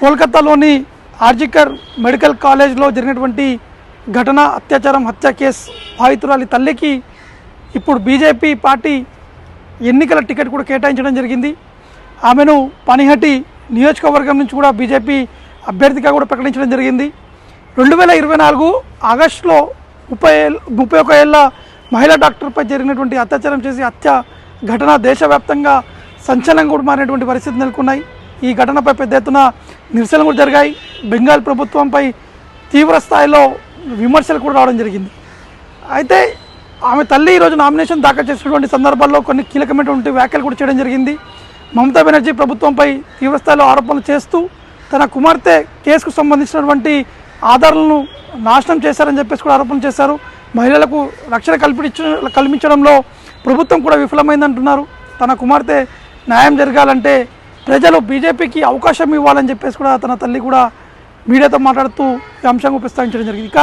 కోల్కతాలోని ఆర్జికర్ మెడికల్ కాలేజ్లో జరిగినటువంటి ఘటన అత్యాచారం హత్య కేసు బాధితురాలి తల్లికి ఇప్పుడు బీజేపీ పార్టీ ఎన్నికల టికెట్ కూడా కేటాయించడం జరిగింది. ఆమెను పనిహటి నియోజకవర్గం నుంచి కూడా బీజేపీ అభ్యర్థిగా కూడా ప్రకటించడం జరిగింది. 2024 ఆగస్టులో 31 ఏళ్ల మహిళా డాక్టర్పై జరిగినటువంటి అత్యాచారం చేసి హత్య ఘటన దేశవ్యాప్తంగా సంచలనంగా కూడా మారినటువంటి పరిస్థితులు నెలకొన్నాయి. ఈ ఘటనపై పెద్ద ఎత్తున నిరసనలు కూడా జరిగాయి. బెంగాల్ ప్రభుత్వంపై తీవ్ర స్థాయిలో విమర్శలు కూడా రావడం జరిగింది. అయితే ఆమె తల్లి ఈరోజు నామినేషన్ దాఖలు చేసినటువంటి సందర్భాల్లో కొన్ని కీలకమైనటువంటి వ్యాఖ్యలు కూడా చేయడం జరిగింది. మమతా బెనర్జీ ప్రభుత్వంపై తీవ్రస్థాయిలో ఆరోపణలు చేస్తూ తన కుమార్తె కేసుకు సంబంధించినటువంటి ఆధారాలను నాశనం చేశారని చెప్పేసి కూడా ఆరోపణలు చేశారు. మహిళలకు రక్షణ కల్పించడంలో ప్రభుత్వం కూడా విఫలమైందంటున్నారు. తన కుమార్తె న్యాయం జరగాలంటే ప్రజలు బీజేపీకి అవకాశం ఇవ్వాలని చెప్పేసి కూడా తన తల్లి కూడా మీడియాతో మాట్లాడుతూ ఈ అంశంగా ప్రస్తావించడం జరిగింది. ఇక